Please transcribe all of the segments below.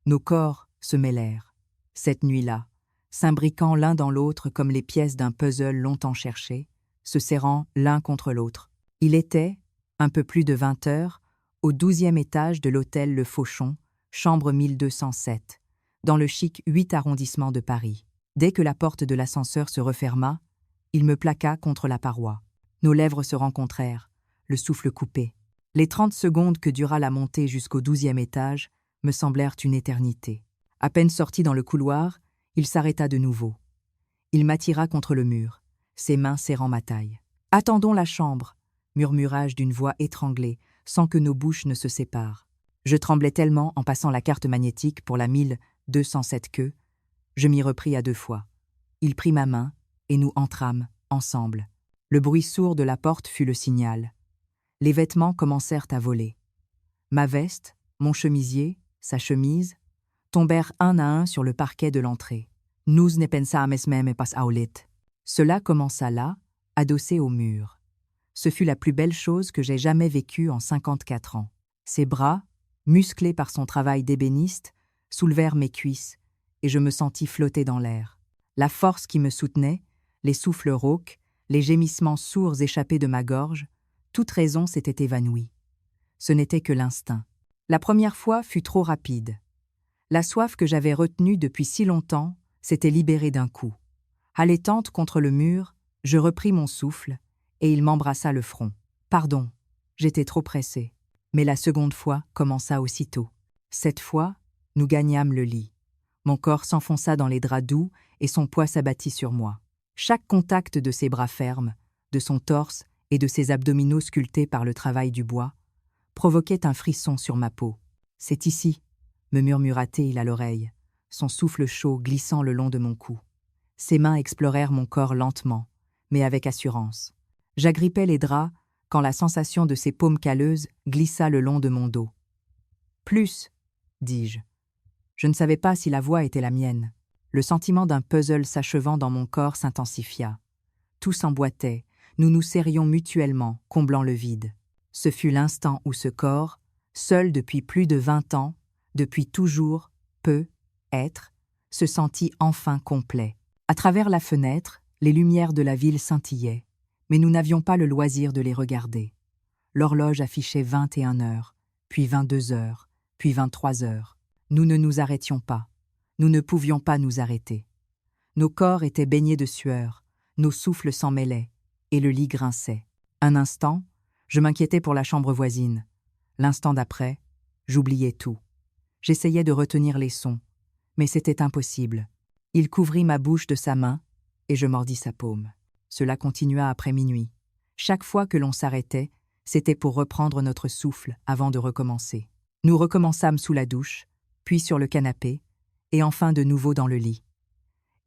Nos corps se mêlèrent, cette nuit-là, s'imbriquant l'un dans l'autre comme les pièces d'un puzzle longtemps cherché, se serrant l'un contre l'autre. Il était, un peu plus de 20 heures, au 12e étage de l'hôtel Le Fauchon, chambre 1207, dans le chic 8 arrondissement de Paris. Dès que la porte de l'ascenseur se referma, il me plaqua contre la paroi. Nos lèvres se rencontrèrent, le souffle coupé. Les 30 secondes que dura la montée jusqu'au 12e étage me semblèrent une éternité. À peine sorti dans le couloir, il s'arrêta de nouveau. Il m'attira contre le mur, ses mains serrant ma taille. « Attendons la chambre », murmura-je d'une voix étranglée, sans que nos bouches ne se séparent. Je tremblais tellement en passant la carte magnétique pour la 1207 que je m'y repris à 2 fois. Il prit ma main et nous entrâmes ensemble. Le bruit sourd de la porte fut le signal. Les vêtements commencèrent à voler. Ma veste, mon chemisier, sa chemise, tombèrent un à un sur le parquet de l'entrée. Nous ne pensames même pas au lit. Cela commença là, adossé au mur. Ce fut la plus belle chose que j'ai jamais vécue en 54 ans. Ses bras, musclés par son travail d'ébéniste, soulevèrent mes cuisses, et je me sentis flotter dans l'air. La force qui me soutenait, les souffles rauques, les gémissements sourds échappés de ma gorge, toute raison s'était évanouie. Ce n'était que l'instinct. La première fois fut trop rapide. La soif que j'avais retenue depuis si longtemps s'était libérée d'un coup. Haletante contre le mur, je repris mon souffle, et il m'embrassa le front. Pardon, j'étais trop pressée. Mais la seconde fois commença aussitôt. Cette fois, nous gagnâmes le lit. Mon corps s'enfonça dans les draps doux et son poids s'abattit sur moi. Chaque contact de ses bras fermes, de son torse et de ses abdominaux sculptés par le travail du bois, provoquait un frisson sur ma peau. « C'est ici », me murmura-t-il à l'oreille, son souffle chaud glissant le long de mon cou. Ses mains explorèrent mon corps lentement, mais avec assurance. J'agrippais les draps quand la sensation de ses paumes calleuses glissa le long de mon dos. « Plus », dis-je. Je ne savais pas si la voix était la mienne. Le sentiment d'un puzzle s'achevant dans mon corps s'intensifia. Tout s'emboîtait, nous nous serrions mutuellement, comblant le vide. Ce fut l'instant où ce corps, seul depuis plus de 20 ans, depuis toujours, être, se sentit enfin complet. À travers la fenêtre, les lumières de la ville scintillaient, mais nous n'avions pas le loisir de les regarder. L'horloge affichait 21 heures, puis 22 heures, puis 23 heures. Nous ne nous arrêtions pas. Nous ne pouvions pas nous arrêter. Nos corps étaient baignés de sueur, nos souffles s'en mêlaient, et le lit grinçait. Un instant, je m'inquiétais pour la chambre voisine. L'instant d'après, j'oubliais tout. J'essayais de retenir les sons, mais c'était impossible. Il couvrit ma bouche de sa main, et je mordis sa paume. Cela continua après minuit. Chaque fois que l'on s'arrêtait, c'était pour reprendre notre souffle avant de recommencer. Nous recommençâmes sous la douche, puis sur le canapé, et enfin de nouveau dans le lit.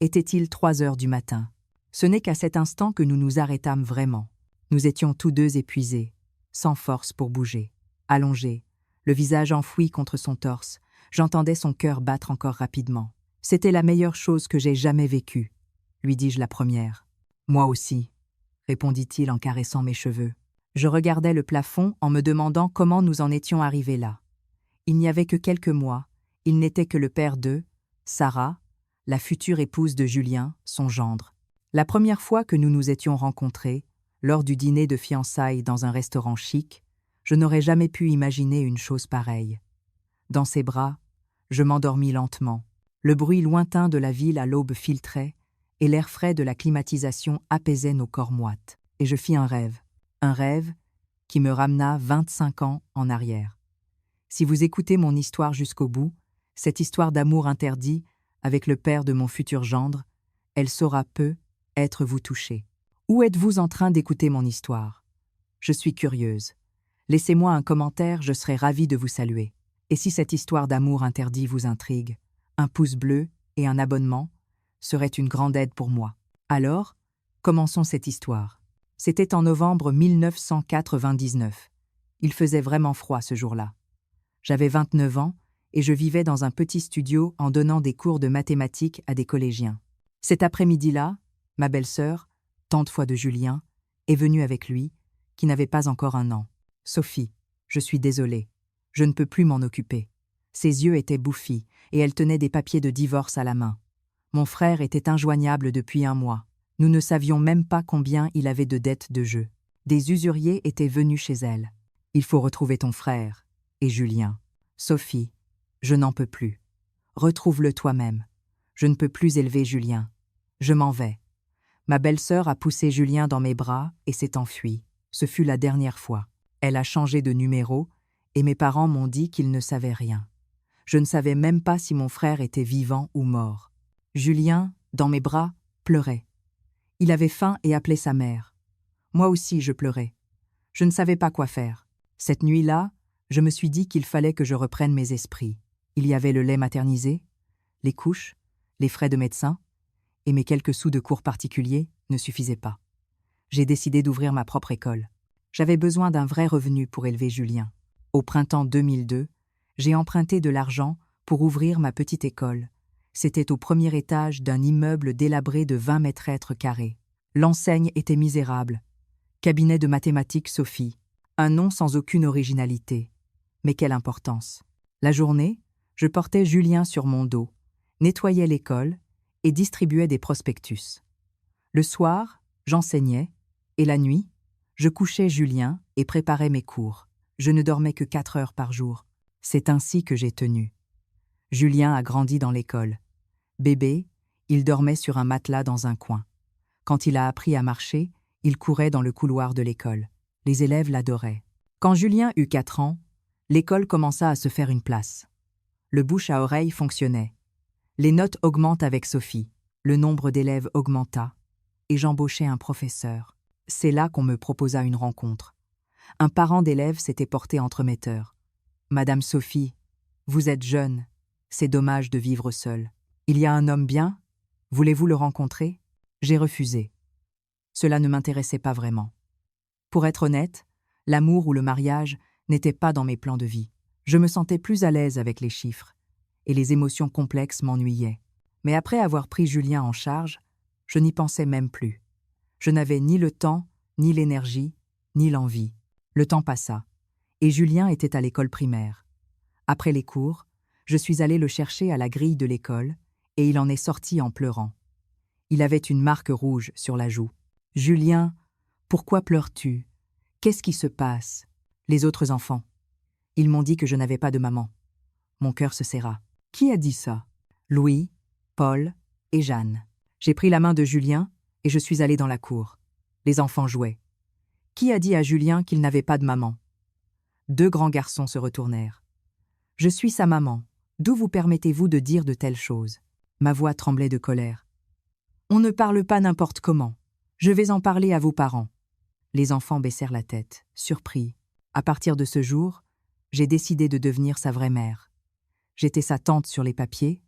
Était-il 3 heures du matin? Ce n'est qu'à cet instant que nous nous arrêtâmes vraiment. Nous étions tous deux épuisés, sans force pour bouger. Allongés, le visage enfoui contre son torse, j'entendais son cœur battre encore rapidement. « C'était la meilleure chose que j'ai jamais vécue », lui dis-je la première. « Moi aussi », répondit-il en caressant mes cheveux. Je regardais le plafond en me demandant comment nous en étions arrivés là. Il n'y avait que quelques mois, il n'était que le père de Sarah, la future épouse de Julien, son gendre. La première fois que nous nous étions rencontrés, lors du dîner de fiançailles dans un restaurant chic, je n'aurais jamais pu imaginer une chose pareille. Dans ses bras, je m'endormis lentement. Le bruit lointain de la ville à l'aube filtrait, et l'air frais de la climatisation apaisait nos corps moites. Et je fis un rêve qui me ramena 25 ans en arrière. Si vous écoutez mon histoire jusqu'au bout, cette histoire d'amour interdit avec le père de mon futur gendre, elle saura peut-être vous toucher. Où êtes-vous en train d'écouter mon histoire? Je suis curieuse. Laissez-moi un commentaire, je serai ravie de vous saluer. Et si cette histoire d'amour interdit vous intrigue, un pouce bleu et un abonnement seraient une grande aide pour moi. Alors, commençons cette histoire. C'était en novembre 1999. Il faisait vraiment froid ce jour-là. J'avais 29 ans et je vivais dans un petit studio en donnant des cours de mathématiques à des collégiens. Cet après-midi-là, ma belle-sœur, tante fois de Julien, est venue avec lui, qui n'avait pas encore 1 an. « Sophie, je suis désolée. Je ne peux plus m'en occuper. » Ses yeux étaient bouffis, et elle tenait des papiers de divorce à la main. Mon frère était injoignable depuis 1 mois. Nous ne savions même pas combien il avait de dettes de jeu. Des usuriers étaient venus chez elle. « Il faut retrouver ton frère. Et Julien. Sophie, je n'en peux plus. Retrouve-le toi-même. Je ne peux plus élever Julien. Je m'en vais. » Ma belle-sœur a poussé Julien dans mes bras et s'est enfuie. Ce fut la dernière fois. Elle a changé de numéro et mes parents m'ont dit qu'ils ne savaient rien. Je ne savais même pas si mon frère était vivant ou mort. Julien, dans mes bras, pleurait. Il avait faim et appelait sa mère. Moi aussi, je pleurais. Je ne savais pas quoi faire. Cette nuit-là, je me suis dit qu'il fallait que je reprenne mes esprits. Il y avait le lait maternisé, les couches, les frais de médecin, et mes quelques sous de cours particuliers ne suffisaient pas. J'ai décidé d'ouvrir ma propre école. J'avais besoin d'un vrai revenu pour élever Julien. Au printemps 2002, j'ai emprunté de l'argent pour ouvrir ma petite école. C'était au premier étage d'un immeuble délabré de 20 mètres carrés. L'enseigne était misérable. Cabinet de mathématiques Sophie. Un nom sans aucune originalité. Mais quelle importance. La journée, je portais Julien sur mon dos, nettoyais l'école et distribuais des prospectus. Le soir, j'enseignais, et la nuit, je couchais Julien et préparais mes cours. Je ne dormais que 4 heures par jour. C'est ainsi que j'ai tenu. Julien a grandi dans l'école. Bébé, il dormait sur un matelas dans un coin. Quand il a appris à marcher, il courait dans le couloir de l'école. Les élèves l'adoraient. Quand Julien eut 4 ans, l'école commença à se faire une place. Le bouche à oreille fonctionnait. Les notes augmentent avec Sophie. Le nombre d'élèves augmenta. Et j'embauchai un professeur. C'est là qu'on me proposa une rencontre. Un parent d'élève s'était porté entremetteur. « Madame Sophie, vous êtes jeune. C'est dommage de vivre seule. Il y a un homme bien. Voulez-vous le rencontrer ?» J'ai refusé. Cela ne m'intéressait pas vraiment. Pour être honnête, l'amour ou le mariage n'était pas dans mes plans de vie. Je me sentais plus à l'aise avec les chiffres, et les émotions complexes m'ennuyaient. Mais après avoir pris Julien en charge, je n'y pensais même plus. Je n'avais ni le temps, ni l'énergie, ni l'envie. Le temps passa, et Julien était à l'école primaire. Après les cours, je suis allée le chercher à la grille de l'école, et il en est sorti en pleurant. Il avait une marque rouge sur la joue. « Julien, pourquoi pleures-tu? Qu'est-ce qui se passe ?» Les autres enfants. Ils m'ont dit que je n'avais pas de maman. Mon cœur se serra. Qui a dit ça? Louis, Paul et Jeanne. J'ai pris la main de Julien et je suis allée dans la cour. Les enfants jouaient. Qui a dit à Julien qu'il n'avait pas de maman? 2 grands garçons se retournèrent. « Je suis sa maman. D'où vous permettez-vous de dire de telles choses ?» Ma voix tremblait de colère. « On ne parle pas n'importe comment. Je vais en parler à vos parents. » Les enfants baissèrent la tête, surpris. À partir de ce jour, j'ai décidé de devenir sa vraie mère. J'étais sa tante sur les papiers,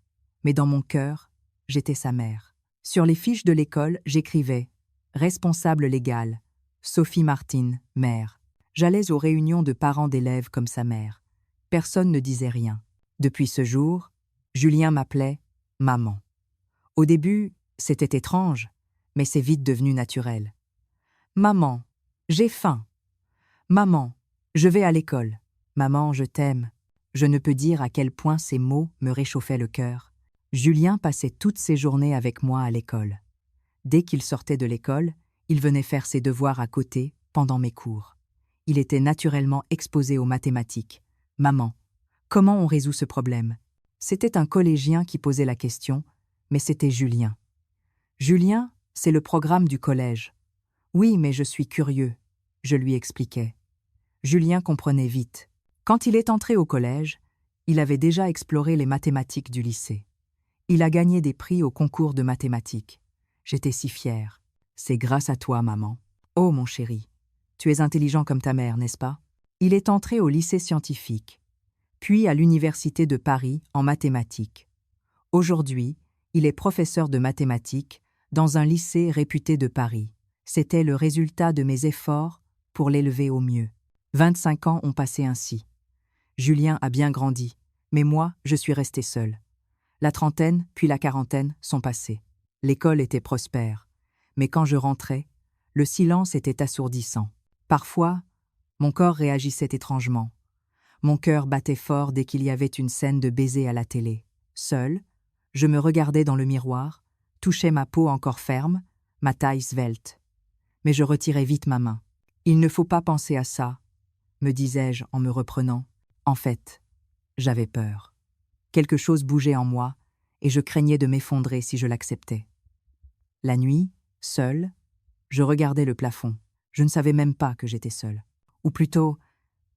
mais dans mon cœur, j'étais sa mère. Sur les fiches de l'école, j'écrivais « Responsable légal, Sophie Martin, mère ». J'allais aux réunions de parents d'élèves comme sa mère. Personne ne disait rien. Depuis ce jour, Julien m'appelait « maman ». Au début, c'était étrange, mais c'est vite devenu naturel. « Maman, j'ai faim. Maman, je vais à l'école. Maman, je t'aime. » Je ne peux dire à quel point ces mots me réchauffaient le cœur. Julien passait toutes ses journées avec moi à l'école. Dès qu'il sortait de l'école, il venait faire ses devoirs à côté, pendant mes cours. Il était naturellement exposé aux mathématiques. « Maman, comment on résout ce problème ?» C'était un collégien qui posait la question, mais c'était Julien. « Julien, c'est le programme du collège. »« Oui, mais je suis curieux. » Je lui expliquais. Julien comprenait vite. Quand il est entré au collège, il avait déjà exploré les mathématiques du lycée. Il a gagné des prix au concours de mathématiques. J'étais si fière. « C'est grâce à toi, maman. »« Oh, mon chéri, tu es intelligent comme ta mère, n'est-ce pas ?» Il est entré au lycée scientifique, puis à l'université de Paris en mathématiques. Aujourd'hui, il est professeur de mathématiques dans un lycée réputé de Paris. C'était le résultat de mes efforts pour l'élever au mieux. 25 ans ont passé ainsi. Julien a bien grandi, mais moi, je suis restée seule. La trentaine, puis la quarantaine sont passées. L'école était prospère, mais quand je rentrais, le silence était assourdissant. Parfois, mon corps réagissait étrangement. Mon cœur battait fort dès qu'il y avait une scène de baiser à la télé. Seule, je me regardais dans le miroir, touchais ma peau encore ferme, ma taille svelte. Mais je retirais vite ma main. Il ne faut pas penser à ça, me disais-je en me reprenant. En fait, j'avais peur. Quelque chose bougeait en moi, et je craignais de m'effondrer si je l'acceptais. La nuit, seule, je regardais le plafond. Je ne savais même pas que j'étais seule. Ou plutôt,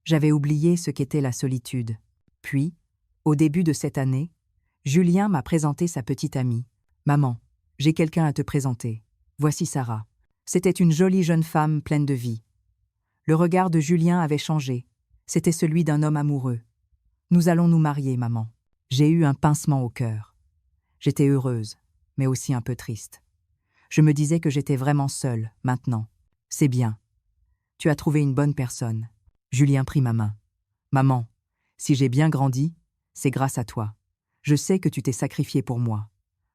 j'avais oublié ce qu'était la solitude. Puis, au début de cette année, Julien m'a présenté sa petite amie. « Maman, j'ai quelqu'un à te présenter. Voici Sarah. » C'était une jolie jeune femme pleine de vie. Le regard de Julien avait changé. C'était celui d'un homme amoureux. « Nous allons nous marier, maman. » J'ai eu un pincement au cœur. J'étais heureuse, mais aussi un peu triste. Je me disais que j'étais vraiment seule, maintenant. « C'est bien. Tu as trouvé une bonne personne. » Julien prit ma main. « Maman, si j'ai bien grandi, c'est grâce à toi. Je sais que tu t'es sacrifiée pour moi.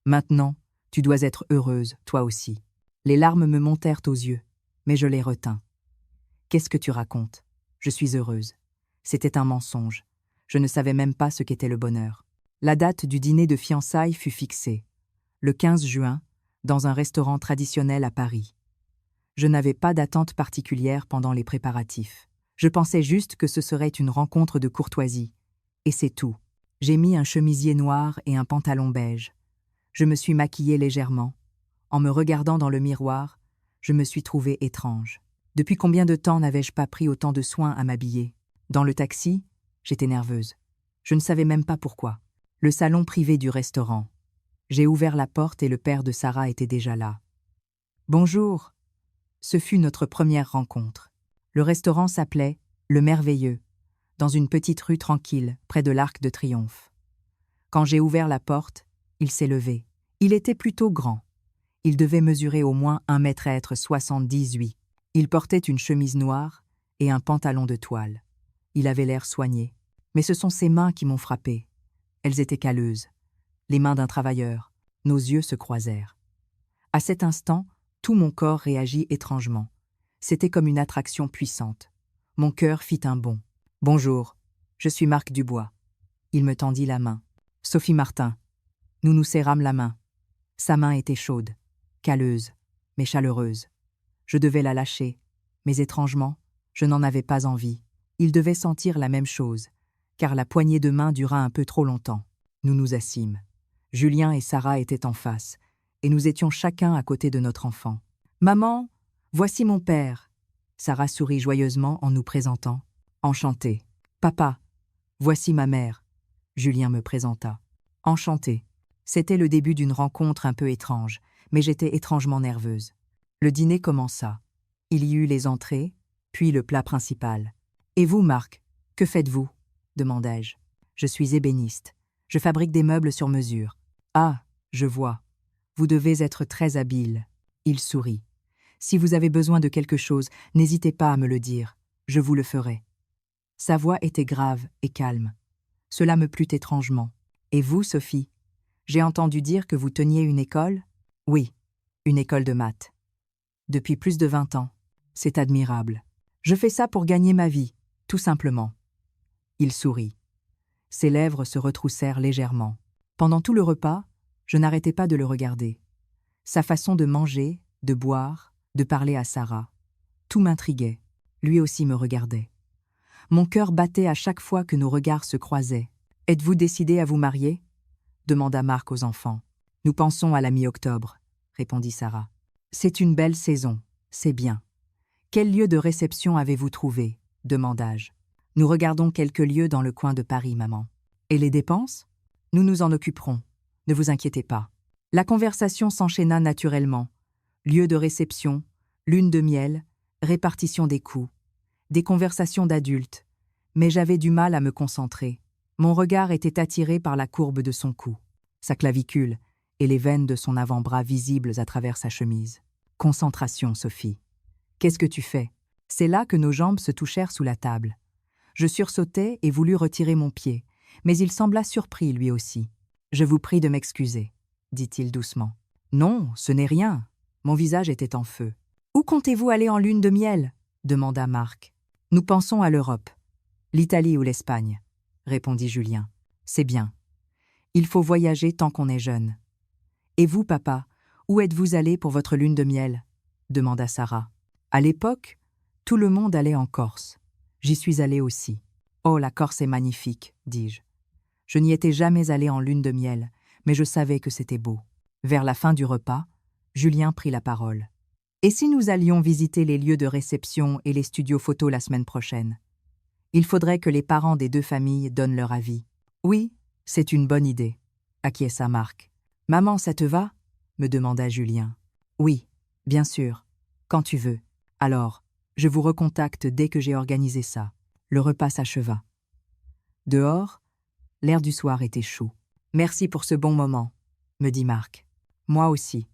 Maintenant, tu dois être heureuse, toi aussi. » Les larmes me montèrent aux yeux, mais je les retins. « Qu'est-ce que tu racontes ? Je suis heureuse. » C'était un mensonge. Je ne savais même pas ce qu'était le bonheur. La date du dîner de fiançailles fut fixée, le 15 juin, dans un restaurant traditionnel à Paris. Je n'avais pas d'attente particulière pendant les préparatifs. Je pensais juste que ce serait une rencontre de courtoisie. Et c'est tout. J'ai mis un chemisier noir et un pantalon beige. Je me suis maquillée légèrement. En me regardant dans le miroir, je me suis trouvée étrange. Depuis combien de temps n'avais-je pas pris autant de soin à m'habiller ? Dans le taxi, j'étais nerveuse. Je ne savais même pas pourquoi. Le salon privé du restaurant. J'ai ouvert la porte et le père de Sarah était déjà là. « Bonjour !» Ce fut notre première rencontre. Le restaurant s'appelait « Le Merveilleux », dans une petite rue tranquille, près de l'Arc de Triomphe. Quand j'ai ouvert la porte, il s'est levé. Il était plutôt grand. Il devait mesurer au moins 1,78 m. Il portait une chemise noire et un pantalon de toile. Il avait l'air soigné. Mais ce sont ses mains qui m'ont frappé. Elles étaient calleuses. Les mains d'un travailleur. Nos yeux se croisèrent. À cet instant, tout mon corps réagit étrangement. C'était comme une attraction puissante. Mon cœur fit un bond. « Bonjour, je suis Marc Dubois. » Il me tendit la main. « Sophie Martin. » Nous nous serrâmes la main. Sa main était chaude, calleuse, mais chaleureuse. Je devais la lâcher, mais étrangement, je n'en avais pas envie. Il devait sentir la même chose, car la poignée de main dura un peu trop longtemps. Nous nous assîmes. Julien et Sarah étaient en face, et nous étions chacun à côté de notre enfant. « Maman, voici mon père. » Sarah sourit joyeusement en nous présentant. « Enchantée. »« Papa, voici ma mère. » Julien me présenta. « Enchantée. » C'était le début d'une rencontre un peu étrange, mais j'étais étrangement nerveuse. Le dîner commença. Il y eut les entrées, puis le plat principal. « Et vous, Marc, que faites-vous » demandai-je. « Je suis ébéniste. Je fabrique des meubles sur mesure. »« Ah, je vois. Vous devez être très habile. » Il sourit. « Si vous avez besoin de quelque chose, n'hésitez pas à me le dire. Je vous le ferai. » Sa voix était grave et calme. Cela me plut étrangement. « Et vous, Sophie ? J'ai entendu dire que vous teniez une école ? » ?»« Oui, une école de maths. Depuis plus de 20 ans. C'est admirable. Je fais ça pour gagner ma vie, tout simplement. » Il sourit. Ses lèvres se retroussèrent légèrement. Pendant tout le repas, je n'arrêtais pas de le regarder. Sa façon de manger, de boire, de parler à Sarah. Tout m'intriguait. Lui aussi me regardait. Mon cœur battait à chaque fois que nos regards se croisaient. « Êtes-vous décidés à vous marier ?» demanda Marc aux enfants. « Nous pensons à la mi-octobre, » répondit Sarah. « C'est une belle saison, c'est bien. »« Quel lieu de réception avez-vous trouvé ?» demandai-je. « Nous regardons quelques lieux dans le coin de Paris, maman. »« Et les dépenses ? » ?»« Nous nous en occuperons, ne vous inquiétez pas. » La conversation s'enchaîna naturellement. Lieu de réception, lune de miel, répartition des coûts. Des conversations d'adultes, mais j'avais du mal à me concentrer. Mon regard était attiré par la courbe de son cou, sa clavicule et les veines de son avant-bras visibles à travers sa chemise. Concentration, Sophie. Qu'est-ce que tu fais ? C'est là que nos jambes se touchèrent sous la table. Je sursautai et voulus retirer mon pied, mais il sembla surpris lui aussi. « Je vous prie de m'excuser, » dit-il doucement. « Non, ce n'est rien. » Mon visage était en feu. « Où comptez-vous aller en lune de miel ?» demanda Marc. « Nous pensons à l'Europe. L'Italie ou l'Espagne, » répondit Julien. « C'est bien. Il faut voyager tant qu'on est jeune. Et vous, papa, où êtes-vous allé pour votre lune de miel? Demanda Sarah. À l'époque, tout le monde allait en Corse. J'y suis allée aussi. Oh, la Corse est magnifique, dis-je. Je n'y étais jamais allée en lune de miel, mais je savais que c'était beau. Vers la fin du repas, Julien prit la parole. Et si nous allions visiter les lieux de réception et les studios photos la semaine prochaine? Il faudrait que les parents des deux familles donnent leur avis. Oui, c'est une bonne idée, acquiesça Marc. Maman, ça te va? Me demanda Julien. Oui, bien sûr, quand tu veux. Alors, je vous recontacte dès que j'ai organisé ça. Le repas s'acheva. Dehors, l'air du soir était chaud. Merci pour ce bon moment, me dit Marc. Moi aussi.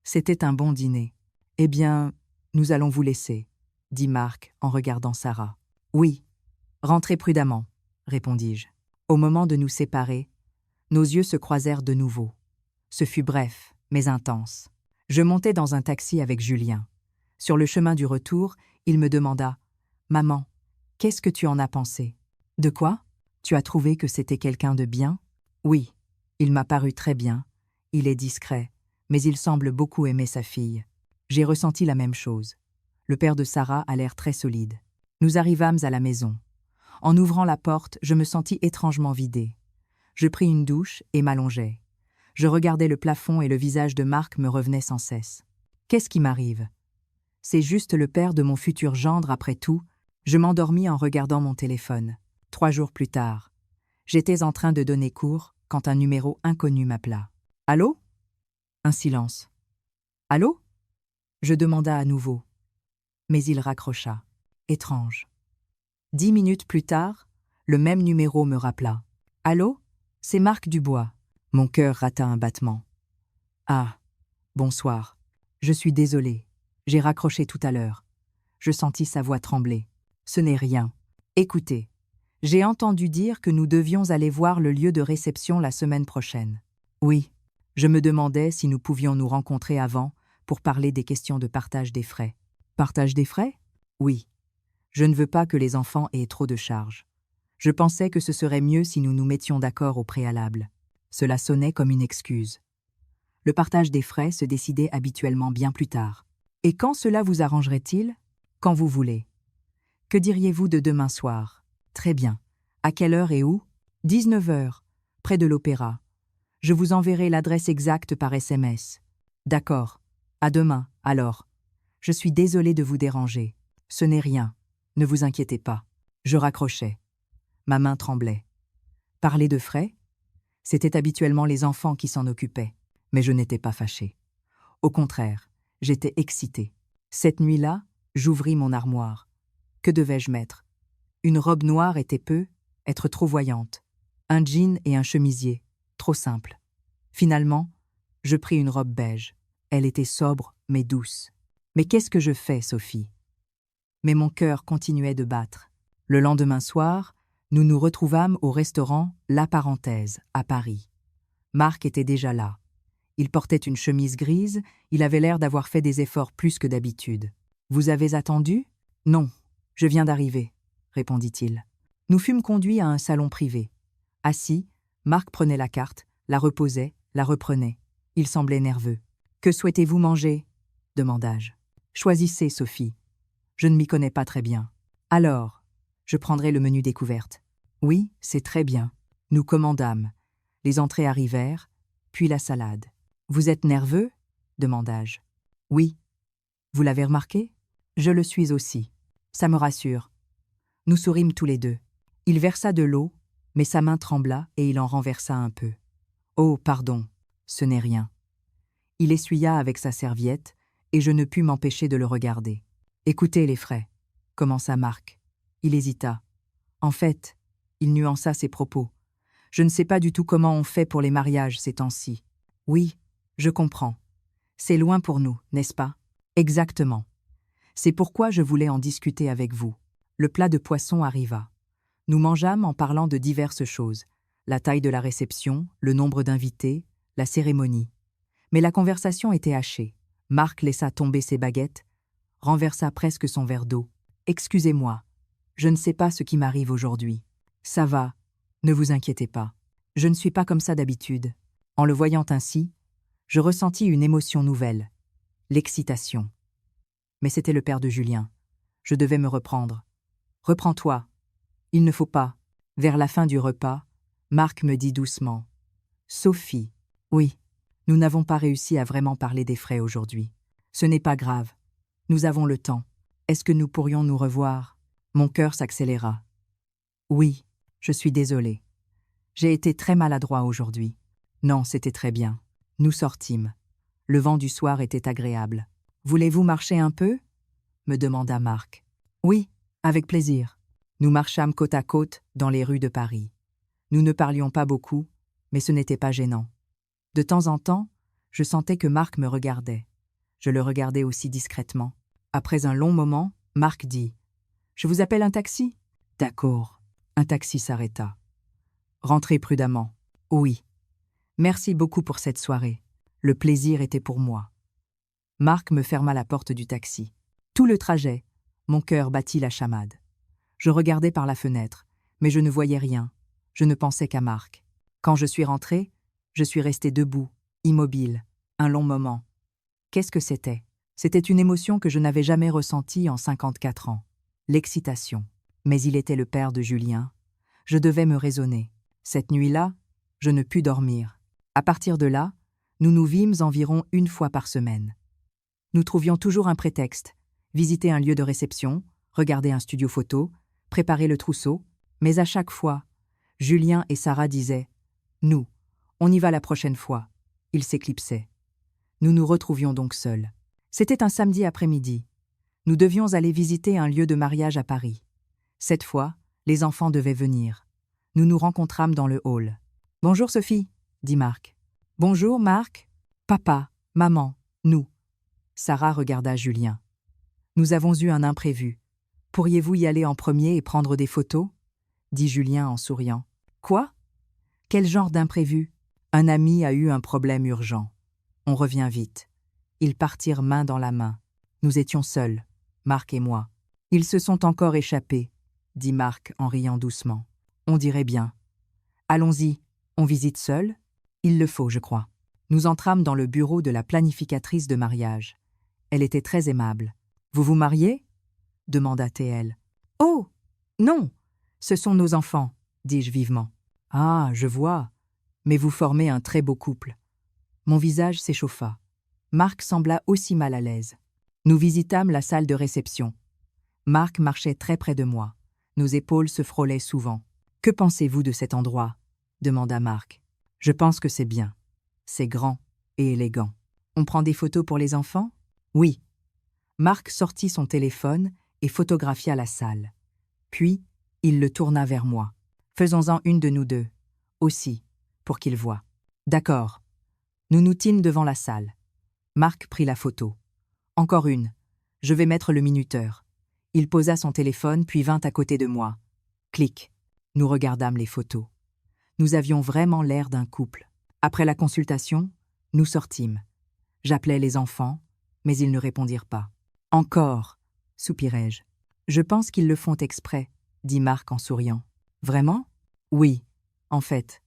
C'était un bon dîner. Eh bien, nous allons vous laisser, dit Marc en regardant Sarah. Oui, rentrez prudemment, répondis-je. Au moment de nous séparer, nos yeux se croisèrent de nouveau. Ce fut bref, mais intense. Je montai dans un taxi avec Julien. Sur le chemin du retour, il me demanda « Maman, qu'est-ce que tu en as pensé? De quoi? Tu as trouvé que c'était quelqu'un de bien? Oui, il m'a paru très bien. Il est discret, mais il semble beaucoup aimer sa fille. J'ai ressenti la même chose. Le père de Sarah a l'air très solide. Nous arrivâmes à la maison. En ouvrant la porte, je me sentis étrangement vidée. Je pris une douche et m'allongeai. Je regardais le plafond et le visage de Marc me revenait sans cesse. Qu'est-ce qui m'arrive? C'est juste le père de mon futur gendre après tout. Je m'endormis en regardant mon téléphone. 3 jours plus tard, j'étais en train de donner cours quand un numéro inconnu m'appela. « Allô ?» Un silence. « Allô ?» Je demanda à nouveau. Mais il raccrocha. Étrange. 10 minutes plus tard, le même numéro me rappela. « Allô ? C'est Marc Dubois. » Mon cœur rata un battement. « Ah, bonsoir. Je suis désolée. J'ai raccroché tout à l'heure. » Je sentis sa voix trembler. « Ce n'est rien. Écoutez, j'ai entendu dire que nous devions aller voir le lieu de réception la semaine prochaine. » Oui, je me demandais si nous pouvions nous rencontrer avant pour parler des questions de partage des frais. Partage des frais? Oui. Je ne veux pas que les enfants aient trop de charges. Je pensais que ce serait mieux si nous nous mettions d'accord au préalable. Cela sonnait comme une excuse. Le partage des frais se décidait habituellement bien plus tard. Et quand cela vous arrangerait-il? Quand vous voulez. Que diriez-vous de demain soir? Très bien. À quelle heure et où? 19 heures, près de l'opéra. Je vous enverrai l'adresse exacte par SMS. D'accord. À demain, alors. Je suis désolée de vous déranger. Ce n'est rien. Ne vous inquiétez pas. Je raccrochais. Ma main tremblait. Parler de frais? C'était habituellement les enfants qui s'en occupaient, mais je n'étais pas fâchée. Au contraire, j'étais excitée. Cette nuit-là, j'ouvris mon armoire. Que devais-je mettre? Une robe noire était peu, être trop voyante. Un jean et un chemisier, trop simple. Finalement, je pris une robe beige. Elle était sobre, mais douce. Mais qu'est-ce que je fais, Sophie? Mais mon cœur continuait de battre. Le lendemain soir, nous nous retrouvâmes au restaurant La Parenthèse, à Paris. Marc était déjà là. Il portait une chemise grise, il avait l'air d'avoir fait des efforts plus que d'habitude. « Vous avez attendu? »« Non, je viens d'arriver, » répondit-il. Nous fûmes conduits à un salon privé. Assis, Marc prenait la carte, la reposait, la reprenait. Il semblait nerveux. « Que souhaitez-vous manger ?» demanda-je. « Choisissez, Sophie. Je ne m'y connais pas très bien. »« Alors, je prendrai le menu découverte. »« Oui, c'est très bien. » Nous commandâmes. Les entrées arrivèrent, puis la salade. « Vous êtes nerveux ?» demanda-je. « Oui. Vous l'avez remarqué? Je le suis aussi. Ça me rassure. » Nous sourîmes tous les deux. Il versa de l'eau, mais sa main trembla et il en renversa un peu. « Oh, pardon, ce n'est rien. » Il essuya avec sa serviette et je ne pus m'empêcher de le regarder. « Écoutez les frais, » commença Marc. Il hésita. En fait, il nuança ses propos. « Je ne sais pas du tout comment on fait pour les mariages ces temps-ci. »« Oui, je comprends. C'est loin pour nous, n'est-ce pas? » « Exactement. C'est pourquoi je voulais en discuter avec vous. » Le plat de poisson arriva. Nous mangeâmes en parlant de diverses choses. La taille de la réception, le nombre d'invités, la cérémonie. Mais la conversation était hachée. Marc laissa tomber ses baguettes, renversa presque son verre d'eau. « Excusez-moi, je ne sais pas ce qui m'arrive aujourd'hui. »« Ça va, ne vous inquiétez pas. » Je ne suis pas comme ça d'habitude. En le voyant ainsi, je ressentis une émotion nouvelle, l'excitation. Mais c'était le père de Julien. Je devais me reprendre. Reprends-toi. Il ne faut pas. Vers la fin du repas, Marc me dit doucement. Sophie. Oui. Nous n'avons pas réussi à vraiment parler des frais aujourd'hui. Ce n'est pas grave. Nous avons le temps. Est-ce que nous pourrions nous revoir? Mon cœur s'accéléra. Oui, je suis désolé. J'ai été très maladroit aujourd'hui. Non, c'était très bien. Nous sortîmes. Le vent du soir était agréable. Voulez-vous marcher un peu? Me demanda Marc. Oui, avec plaisir. Nous marchâmes côte à côte dans les rues de Paris. Nous ne parlions pas beaucoup, mais ce n'était pas gênant. De temps en temps, je sentais que Marc me regardait. Je le regardais aussi discrètement. Après un long moment, Marc dit « Je vous appelle un taxi ?» D'accord. Un taxi s'arrêta. Rentrez prudemment. Oui. Merci beaucoup pour cette soirée. Le plaisir était pour moi. Marc me ferma la porte du taxi. Tout le trajet, mon cœur battit la chamade. Je regardais par la fenêtre, mais je ne voyais rien. Je ne pensais qu'à Marc. Quand je suis rentré, je suis resté debout, immobile, un long moment. Qu'est-ce que c'était? C'était une émotion que je n'avais jamais ressentie en 54 ans. L'excitation. Mais il était le père de Julien. Je devais me raisonner. Cette nuit-là, je ne pus dormir. À partir de là, nous nous vîmes environ une fois par semaine. Nous trouvions toujours un prétexte, visiter un lieu de réception, regarder un studio photo, préparer le trousseau, mais à chaque fois, Julien et Sarah disaient « Nous, on y va la prochaine fois ». Ils s'éclipsaient. Nous nous retrouvions donc seuls. C'était un samedi après-midi. Nous devions aller visiter un lieu de mariage à Paris. Cette fois, les enfants devaient venir. Nous nous rencontrâmes dans le hall. « Bonjour Sophie », dit Marc. « Bonjour Marc. Papa, maman, nous. » Sarah regarda Julien. « Nous avons eu un imprévu. Pourriez-vous y aller en premier et prendre des photos ?» dit Julien en souriant. « Quoi? Quel genre d'imprévu? Un ami a eu un problème urgent. On revient vite. » Ils partirent main dans la main. Nous étions seuls, Marc et moi. « Ils se sont encore échappés, » dit Marc en riant doucement. « On dirait bien. Allons-y, on visite seul? Il le faut, je crois. » Nous entrâmes dans le bureau de la planificatrice de mariage. Elle était très aimable. « Vous vous mariez ?» demanda-t-elle. « Oh, non, ce sont nos enfants, » dis-je vivement. « Ah, je vois, mais vous formez un très beau couple. » Mon visage s'échauffa. Marc sembla aussi mal à l'aise. Nous visitâmes la salle de réception. Marc marchait très près de moi. Nos épaules se frôlaient souvent. « Que pensez-vous de cet endroit ?» demanda Marc. « Je pense que c'est bien. C'est grand et élégant. On prend des photos pour les enfants? » Oui. Marc sortit son téléphone et photographia la salle. Puis, il le tourna vers moi. « Faisons-en une de nous deux, aussi, pour qu'il voie. »« D'accord. » Nous nous tîmes devant la salle. Marc prit la photo. « Encore une. Je vais mettre le minuteur. » Il posa son téléphone puis vint à côté de moi. Clic. Nous regardâmes les photos. Nous avions vraiment l'air d'un couple. Après la consultation, nous sortîmes. J'appelai les enfants, mais ils ne répondirent pas. « Encore, » soupirai-je. « Je pense qu'ils le font exprès, » dit Marc en souriant. « Vraiment? » « Oui, en fait. »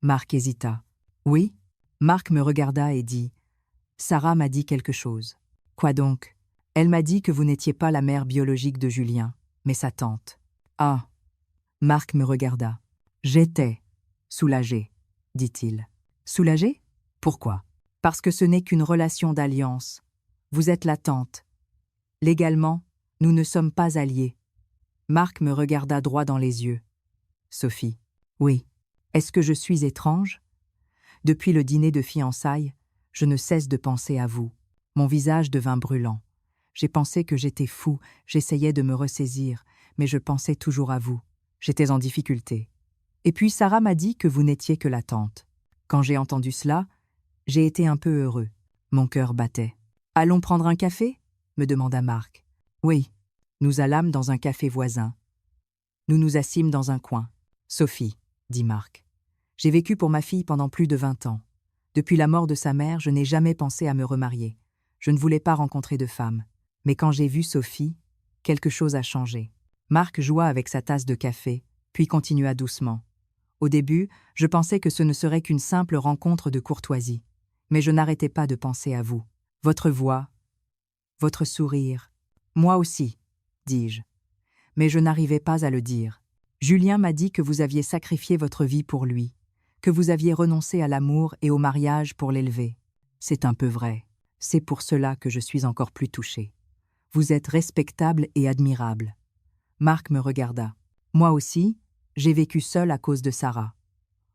Marc hésita. « Oui ?» Marc me regarda et dit « Sarah m'a dit quelque chose. »« Quoi donc ?» ?»« Elle m'a dit que vous n'étiez pas la mère biologique de Julien, mais sa tante. »« Ah !» Marc me regarda. « J'étais soulagé, dit-il. »« Soulagé? Pourquoi ? » ?»« Parce que ce n'est qu'une relation d'alliance. Vous êtes la tante. Légalement, nous ne sommes pas alliés. » Marc me regarda droit dans les yeux. « Sophie. »« Oui. Est-ce que je suis étrange ? Depuis le dîner de fiançailles, je ne cesse de penser à vous. » Mon visage devint brûlant. J'ai pensé que j'étais fou, j'essayais de me ressaisir, mais je pensais toujours à vous. J'étais en difficulté. Et puis Sarah m'a dit que vous n'étiez que la tante. Quand j'ai entendu cela, j'ai été un peu heureux. Mon cœur battait. « Allons prendre un café ?» me demanda Marc. « Oui. » Nous allâmes dans un café voisin. Nous nous assîmes dans un coin. « Sophie, » dit Marc. « J'ai vécu pour ma fille pendant plus de 20 ans. Depuis la mort de sa mère, je n'ai jamais pensé à me remarier. Je ne voulais pas rencontrer de femme. Mais quand j'ai vu Sophie, quelque chose a changé. » Marc joua avec sa tasse de café, puis continua doucement. « Au début, je pensais que ce ne serait qu'une simple rencontre de courtoisie. Mais je n'arrêtais pas de penser à vous. Votre voix, votre sourire. Moi aussi, dis-je. Mais je n'arrivais pas à le dire. Julien m'a dit que vous aviez sacrifié votre vie pour lui, que vous aviez renoncé à l'amour et au mariage pour l'élever. C'est un peu vrai. C'est pour cela que je suis encore plus touchée. Vous êtes respectable et admirable. Marc me regarda. Moi aussi, j'ai vécu seule à cause de Sarah.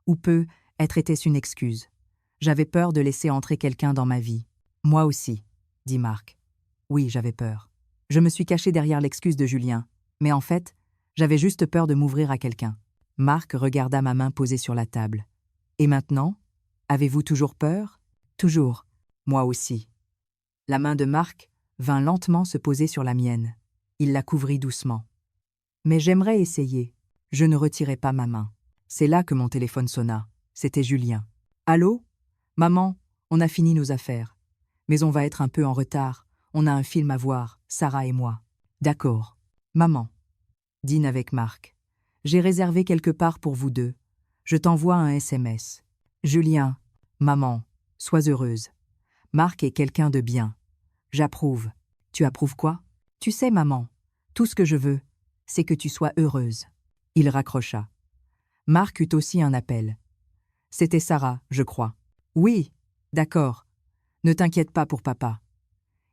Ou peut-être était-ce une excuse. J'avais peur de laisser entrer quelqu'un dans ma vie. Moi aussi, dit Marc. Oui, j'avais peur. Je me suis cachée derrière l'excuse de Julien, mais en fait, j'avais juste peur de m'ouvrir à quelqu'un. Marc regarda ma main posée sur la table. Et maintenant, avez-vous toujours peur? Toujours. Moi aussi. La main de Marc vint lentement se poser sur la mienne. Il la couvrit doucement. Mais j'aimerais essayer. Je ne retirai pas ma main. C'est là que mon téléphone sonna. C'était Julien. Allô? Maman, on a fini nos affaires. Mais on va être un peu en retard. On a un film à voir, Sarah et moi. D'accord. Maman. Dîne avec Marc. J'ai réservé quelque part pour vous deux. Je t'envoie un SMS. Julien. Maman. Sois heureuse. Marc est quelqu'un de bien. J'approuve. Tu approuves quoi? Tu sais, maman, tout ce que je veux, c'est que tu sois heureuse. Il raccrocha. Marc eut aussi un appel. C'était Sarah, je crois. Oui, d'accord. Ne t'inquiète pas pour papa.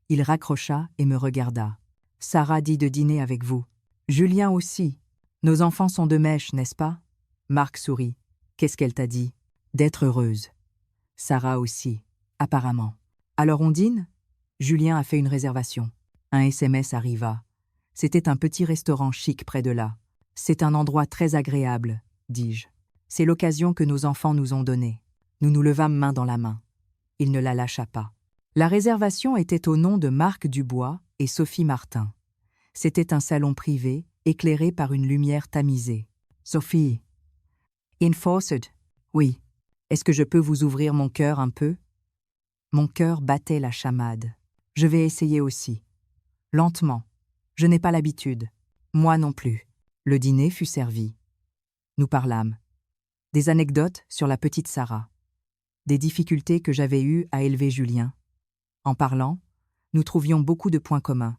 Il raccrocha et me regarda. Sarah dit de dîner avec vous. Julien aussi. Nos enfants sont de mèche, n'est-ce pas? Marc sourit. Qu'est-ce qu'elle t'a dit? D'être heureuse. Sarah aussi, apparemment. Alors on dîne? Julien a fait une réservation. Un SMS arriva. C'était un petit restaurant chic près de là. C'est un endroit très agréable, dis-je. C'est l'occasion que nos enfants nous ont donnée. Nous nous levâmes main dans la main. Il ne la lâcha pas. La réservation était au nom de Marc Dubois et Sophie Martin. C'était un salon privé, éclairé par une lumière tamisée. Sophie. Enforced. Oui. Est-ce que je peux vous ouvrir mon cœur un peu? Mon cœur battait la chamade. Je vais essayer aussi. Lentement. Je n'ai pas l'habitude. Moi non plus. Le dîner fut servi. Nous parlâmes. Des anecdotes sur la petite Sarah. Des difficultés que j'avais eues à élever Julien. En parlant, nous trouvions beaucoup de points communs.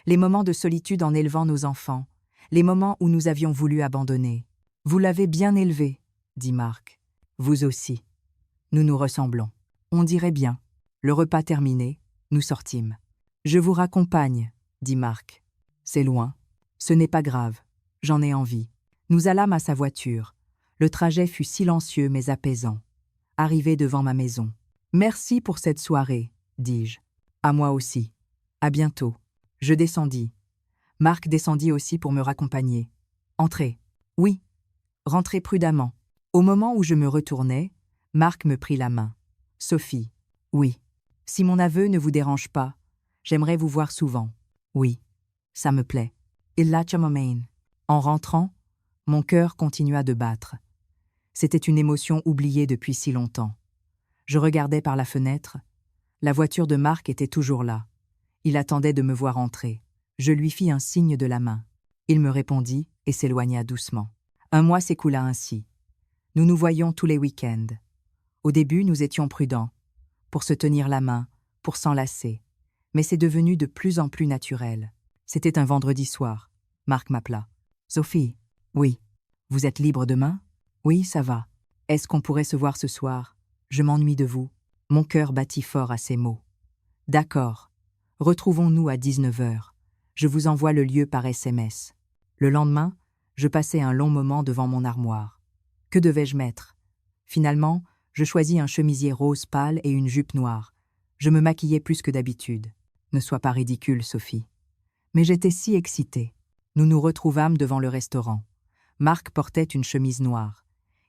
Les moments de solitude en élevant nos enfants, les moments où nous avions voulu abandonner. Vous l'avez bien élevé, dit Marc. Vous aussi. Nous nous ressemblons. On dirait bien. Le repas terminé, nous sortîmes. Je vous raccompagne, dit Marc. C'est loin. Ce n'est pas grave. J'en ai envie. Nous allâmes à sa voiture. Le trajet fut silencieux mais apaisant. Arrivé devant ma maison. Merci pour cette soirée, dis-je. À moi aussi. À bientôt. Je descendis. Marc descendit aussi pour me raccompagner. Entrez. Oui. Rentrez prudemment. Au moment où je me retournais, Marc me prit la main. Sophie. Oui. Si mon aveu ne vous dérange pas, j'aimerais vous voir souvent. Oui. Ça me plaît. Il l'a chamain. En rentrant, mon cœur continua de battre. C'était une émotion oubliée depuis si longtemps. Je regardais par la fenêtre. La voiture de Marc était toujours là. Il attendait de me voir entrer. Je lui fis un signe de la main. Il me répondit et s'éloigna doucement. Un mois s'écoula ainsi. Nous nous voyions tous les week-ends. Au début, nous étions prudents, pour se tenir la main, pour s'enlacer. Mais c'est devenu de plus en plus naturel. C'était un vendredi soir. Marc m'appela. « Sophie, oui. Vous êtes libre demain? Oui, ça va. Est-ce qu'on pourrait se voir ce soir? Je m'ennuie de vous. » Mon cœur battit fort à ces mots. « D'accord. Retrouvons-nous à 19h. Je vous envoie le lieu par SMS. » Le lendemain, je passai un long moment devant mon armoire. Que devais-je mettre? Finalement, je choisis un chemisier rose pâle et une jupe noire. Je me maquillais plus que d'habitude. Ne sois pas ridicule, Sophie. Mais j'étais si excitée. Nous nous retrouvâmes devant le restaurant. Marc portait une chemise noire.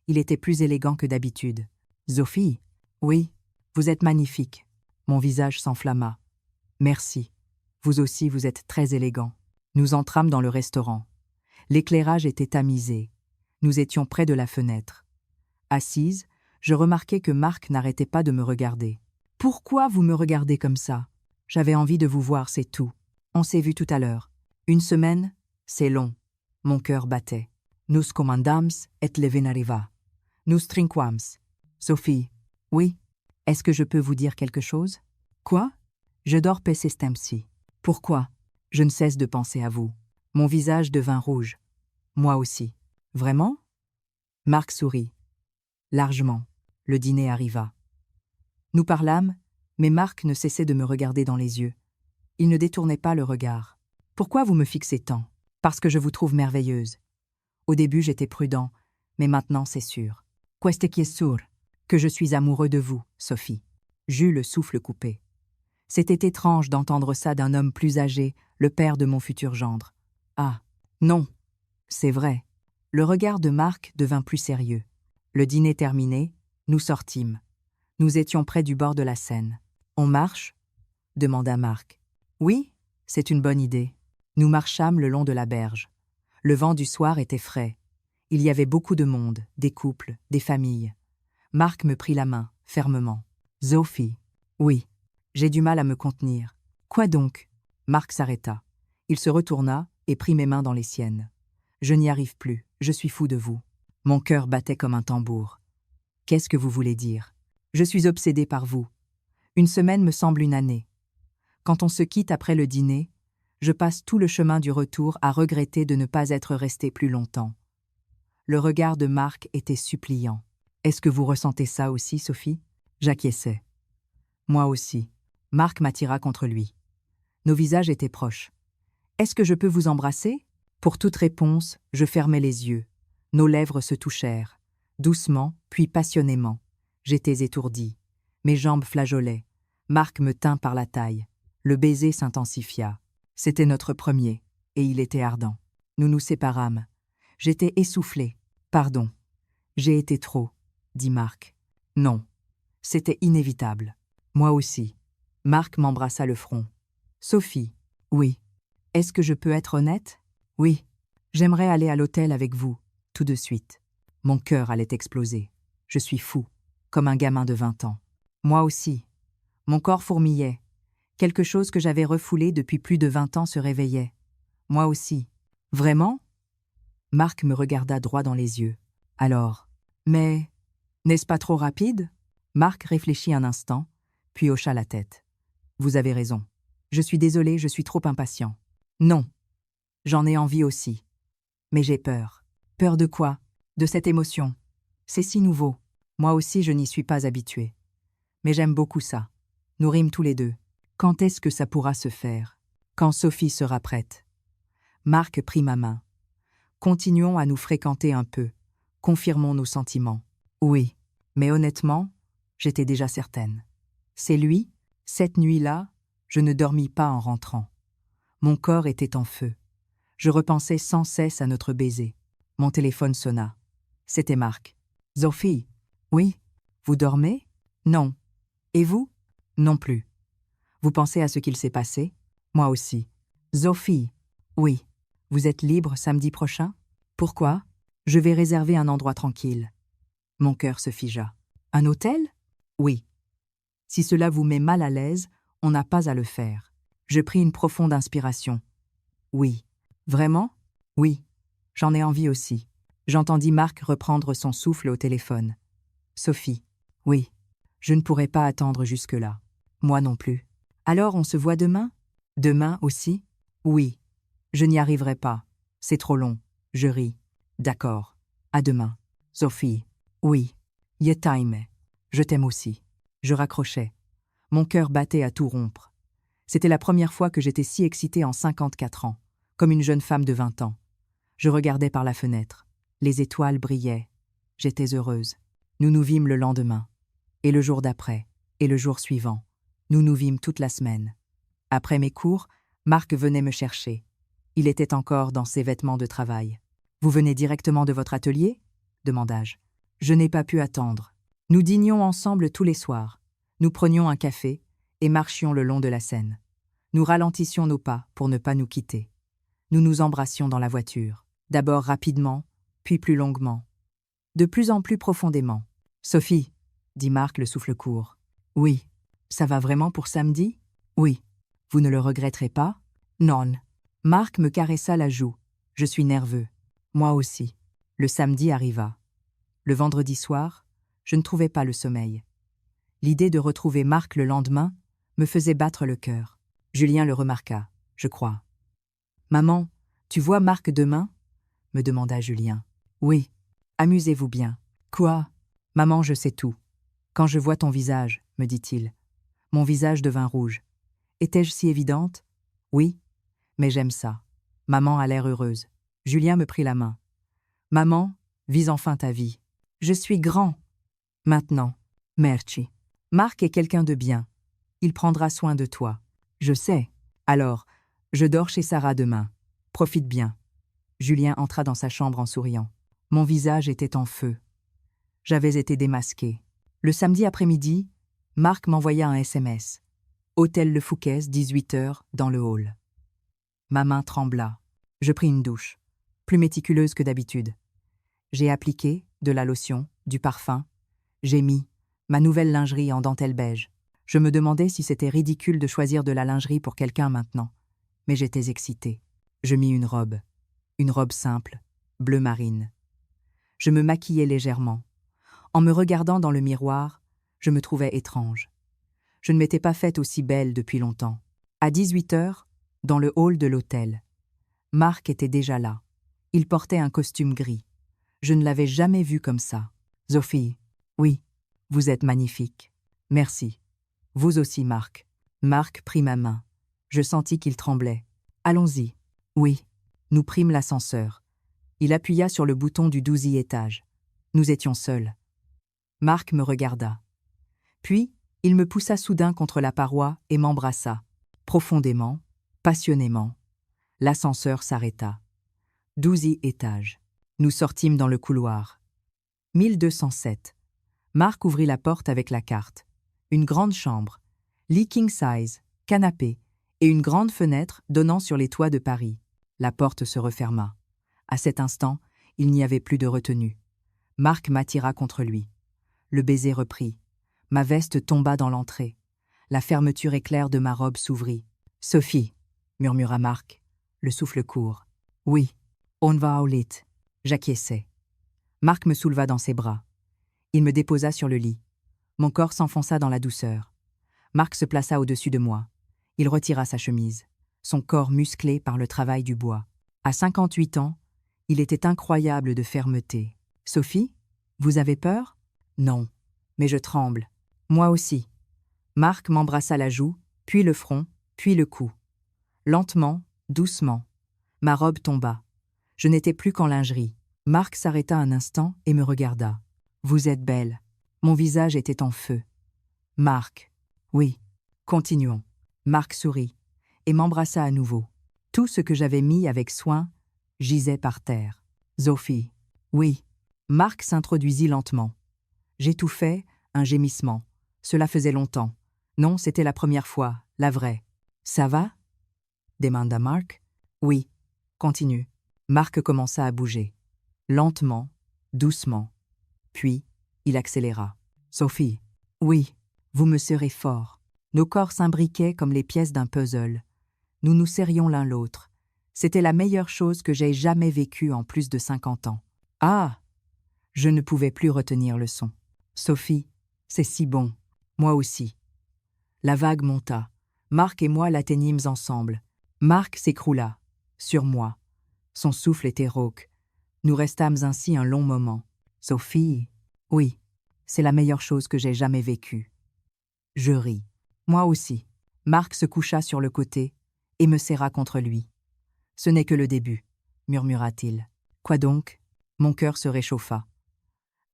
Il était plus élégant que d'habitude. « Sophie? Oui, vous êtes magnifique. » Mon visage s'enflamma. « Merci. Vous aussi, vous êtes très élégant. » Nous entrâmes dans le restaurant. L'éclairage était tamisé. Nous étions près de la fenêtre. Assise, je remarquai que Marc n'arrêtait pas de me regarder. « Pourquoi vous me regardez comme ça? J'avais envie de vous voir, c'est tout. On s'est vu tout à l'heure. Une semaine, c'est long. » Mon cœur battait. « Nous commandams et le venariva. » Nous trinquams. Sophie. Oui. Est-ce que je peux vous dire quelque chose? Quoi? Je dors pesestemsi. Pourquoi? Je ne cesse de penser à vous. Mon visage devint rouge. Moi aussi. Vraiment? Marc sourit. Largement. Le dîner arriva. Nous parlâmes, mais Marc ne cessait de me regarder dans les yeux. Il ne détournait pas le regard. Pourquoi vous me fixez tant? Parce que je vous trouve merveilleuse. Au début, j'étais prudent, mais maintenant, c'est sûr. Queste qui est sûr? Que je suis amoureux de vous, Sophie. J'eus le souffle coupé. C'était étrange d'entendre ça d'un homme plus âgé, le père de mon futur gendre. Ah, non, c'est vrai. Le regard de Marc devint plus sérieux. Le dîner terminé, nous sortîmes. Nous étions près du bord de la Seine. On marche? Demanda Marc. Oui, c'est une bonne idée. Nous marchâmes le long de la berge. Le vent du soir était frais. Il y avait beaucoup de monde, des couples, des familles. Marc me prit la main, fermement. Sophie. Oui. J'ai du mal à me contenir. Quoi donc? Marc s'arrêta. Il se retourna et prit mes mains dans les siennes. Je n'y arrive plus, je suis fou de vous. Mon cœur battait comme un tambour. Qu'est-ce que vous voulez dire? Je suis obsédé par vous. Une semaine me semble une année. Quand on se quitte après le dîner, je passe tout le chemin du retour à regretter de ne pas être resté plus longtemps. Le regard de Marc était suppliant. Est-ce que vous ressentez ça aussi, Sophie? J'acquiesçai. Moi aussi. Marc m'attira contre lui. Nos visages étaient proches. Est-ce que je peux vous embrasser? Pour toute réponse, je fermai les yeux. Nos lèvres se touchèrent. Doucement, puis passionnément. J'étais étourdi. Mes jambes flageolaient. Marc me tint par la taille. Le baiser s'intensifia. C'était notre premier, et il était ardent. Nous nous séparâmes. J'étais essoufflé. Pardon. J'ai été trop, dit Marc. Non. C'était inévitable. Moi aussi. Marc m'embrassa le front. Sophie. Oui. Est-ce que je peux être honnête? Oui. J'aimerais aller à l'hôtel avec vous, tout de suite. Mon cœur allait exploser. Je suis fou, comme un gamin de 20 ans. Moi aussi. Mon corps fourmillait. Quelque chose que j'avais refoulé depuis plus de 20 ans se réveillait. Moi aussi. Vraiment? Marc me regarda droit dans les yeux. Alors, mais n'est-ce pas trop rapide? Marc réfléchit un instant, puis hocha la tête. Vous avez raison. Je suis désolé, je suis trop impatient. Non. J'en ai envie aussi. Mais j'ai peur. Peur de quoi? De cette émotion. C'est si nouveau. Moi aussi, je n'y suis pas habitué. Mais j'aime beaucoup ça. Nous rîmes tous les deux. Quand est-ce que ça pourra se faire? Quand Sophie sera prête. Marc prit ma main. Continuons à nous fréquenter un peu. Confirmons nos sentiments. Oui. Mais honnêtement, j'étais déjà certaine. C'est lui? Cette nuit-là, je ne dormis pas en rentrant. Mon corps était en feu. Je repensais sans cesse à notre baiser. Mon téléphone sonna. C'était Marc. Sophie. Oui. Vous dormez? Non. Et vous? Non plus. Vous pensez à ce qu'il s'est passé? Moi aussi. Sophie. Oui. Vous êtes libre samedi prochain? Pourquoi? Je vais réserver un endroit tranquille. Mon cœur se figea. Un hôtel? Oui. Si cela vous met mal à l'aise, on n'a pas à le faire. Je pris une profonde inspiration. Oui. Vraiment? Oui. J'en ai envie aussi. J'entendis Marc reprendre son souffle au téléphone. Sophie. Oui. Je ne pourrai pas attendre jusque-là. Moi non plus. Alors on se voit demain? Demain aussi? Oui. Je n'y arriverai pas. C'est trop long. Je ris. D'accord. À demain. Sophie. Oui. Je t'aime. Je t'aime aussi. Je raccrochais. Mon cœur battait à tout rompre. C'était la première fois que j'étais si excitée en 54 ans, comme une jeune femme de 20 ans. Je regardais par la fenêtre. Les étoiles brillaient. J'étais heureuse. Nous nous vîmes le lendemain. Et le jour d'après. Et le jour suivant. Nous nous vîmes toute la semaine. Après mes cours, Marc venait me chercher. Il était encore dans ses vêtements de travail. « Vous venez directement de votre atelier ?» demanda-je. Je n'ai pas pu attendre. Nous dînions ensemble tous les soirs. Nous prenions un café et marchions le long de la Seine. Nous ralentissions nos pas pour ne pas nous quitter. Nous nous embrassions dans la voiture, d'abord rapidement, puis plus longuement. De plus en plus profondément. « Sophie, » dit Marc le souffle court. « Oui. Ça va vraiment pour samedi? Oui. Vous ne le regretterez pas? Non. » Marc me caressa la joue. Je suis nerveux. Moi aussi. Le samedi arriva. Le vendredi soir, je ne trouvais pas le sommeil. L'idée de retrouver Marc le lendemain me faisait battre le cœur. Julien le remarqua, je crois. « Maman, tu vois Marc demain ?» me demanda Julien. « Oui. Amusez-vous bien. »« Quoi ? Maman, je sais tout. Quand je vois ton visage, me dit-il. Mon visage devint rouge. Étais-je si évidente ? Oui, mais j'aime ça. Maman a l'air heureuse. Julien me prit la main. Maman, vis enfin ta vie. Je suis grand. Maintenant. Merci. Marc est quelqu'un de bien. Il prendra soin de toi. Je sais. Alors, je dors chez Sarah demain. Profite bien. Julien entra dans sa chambre en souriant. Mon visage était en feu. J'avais été démasqué. Le samedi après-midi, Marc m'envoya un SMS. Hôtel Le Fouquet's, 18h, dans le hall. Ma main trembla. Je pris une douche, plus méticuleuse que d'habitude. J'ai appliqué de la lotion, du parfum. J'ai mis ma nouvelle lingerie en dentelle beige. Je me demandais si c'était ridicule de choisir de la lingerie pour quelqu'un maintenant. Mais j'étais excitée. Je mis une robe simple, bleu marine. Je me maquillai légèrement. En me regardant dans le miroir, je me trouvais étrange. Je ne m'étais pas faite aussi belle depuis longtemps. À 18h, dans le hall de l'hôtel, Marc était déjà là. Il portait un costume gris. Je ne l'avais jamais vu comme ça. Sophie, oui, vous êtes magnifique. Merci. Vous aussi, Marc. Marc prit ma main. Je sentis qu'il tremblait. Allons-y. Oui. Nous prîmes l'ascenseur. Il appuya sur le bouton du 12e étage. Nous étions seuls. Marc me regarda. Puis, il me poussa soudain contre la paroi et m'embrassa. Profondément, passionnément. L'ascenseur s'arrêta. 12e étage. Nous sortîmes dans le couloir. 1207. Marc ouvrit la porte avec la carte. Une grande chambre, lit king size, canapé et une grande fenêtre donnant sur les toits de Paris. La porte se referma. À cet instant, il n'y avait plus de retenue. Marc m'attira contre lui. Le baiser reprit. Ma veste tomba dans l'entrée. La fermeture éclair de ma robe s'ouvrit. « Sophie » murmura Marc, le souffle court. « Oui, on va au lit. » J'acquiesçai. Marc me souleva dans ses bras. Il me déposa sur le lit. Mon corps s'enfonça dans la douceur. Marc se plaça au-dessus de moi. Il retira sa chemise, son corps musclé par le travail du bois. À 58 ans, il était incroyable de fermeté. « Sophie, vous avez peur ?»« Non, mais je tremble. »« Moi aussi. » Marc m'embrassa la joue, puis le front, puis le cou. Lentement, doucement. Ma robe tomba. Je n'étais plus qu'en lingerie. Marc s'arrêta un instant et me regarda. « Vous êtes belle. » Mon visage était en feu. « Marc. »« Oui. Continuons. » Marc sourit et m'embrassa à nouveau. Tout ce que j'avais mis avec soin gisait par terre. « Sophie. »« Oui. » Marc s'introduisit lentement. J'étouffai, un gémissement. Cela faisait longtemps. Non, c'était la première fois, la vraie. « Ça va ?» demanda Marc. « Oui. » Continue. Marc commença à bouger. Lentement, doucement. Puis, il accéléra. « Sophie. »« Oui. Vous me serrez fort. » Nos corps s'imbriquaient comme les pièces d'un puzzle. Nous nous serrions l'un l'autre. C'était la meilleure chose que j'aie jamais vécue en plus de 50 ans. Ah ! Je ne pouvais plus retenir le son. « Sophie, c'est si bon. Moi aussi. » La vague monta. Marc et moi l'atteignîmes ensemble. Marc s'écroula. Sur moi. Son souffle était rauque. Nous restâmes ainsi un long moment. « Sophie. » « Oui, c'est la meilleure chose que j'ai jamais vécue. » Je ris. Moi aussi. Marc se coucha sur le côté et me serra contre lui. « Ce n'est que le début, » murmura-t-il. « Quoi donc ?» Mon cœur se réchauffa.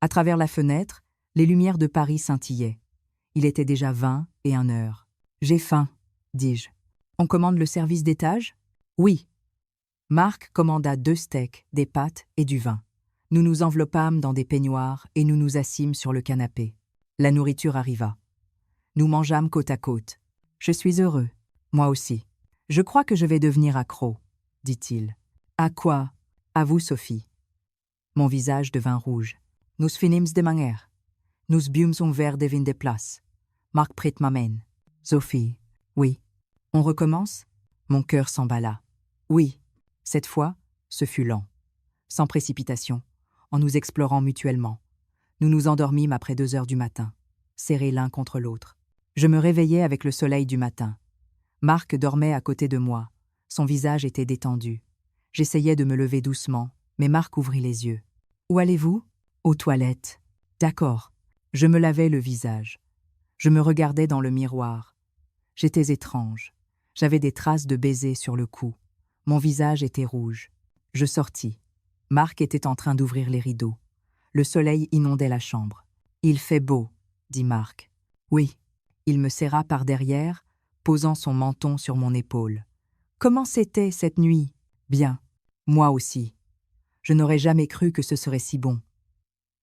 À travers la fenêtre, les lumières de Paris scintillaient. Il était déjà 21h. « J'ai faim, » dis-je. « On commande le service d'étage ?»« Oui. » Marc commanda 2 steaks, des pâtes et du vin. Nous nous enveloppâmes dans des peignoirs et nous nous assîmes sur le canapé. La nourriture arriva. Nous mangeâmes côte à côte. « Je suis heureux. »« Moi aussi. »« Je crois que je vais devenir accro, » dit-il. « À quoi ?»« À vous, Sophie. » Mon visage devint rouge. « Nous finîmes de manger. Nous bûmes un verre de vin de place. Marc prit ma main. »« Sophie. »« Oui. »« On recommence ?» Mon cœur s'emballa. « Oui. » Cette fois, ce fut lent. Sans précipitation, en nous explorant mutuellement. Nous nous endormîmes après 2 heures du matin, serrés l'un contre l'autre. Je me réveillais avec le soleil du matin. Marc dormait à côté de moi. Son visage était détendu. J'essayais de me lever doucement, mais Marc ouvrit les yeux. « Où allez-vous ?»« Aux toilettes. »« D'accord. » Je me lavais le visage. Je me regardais dans le miroir. J'étais étrange. J'avais des traces de baisers sur le cou. Mon visage était rouge. Je sortis. Marc était en train d'ouvrir les rideaux. Le soleil inondait la chambre. « Il fait beau, » dit Marc. « Oui. » Il me serra par derrière, posant son menton sur mon épaule. « Comment c'était cette nuit ?»« Bien. Moi aussi. Je n'aurais jamais cru que ce serait si bon. »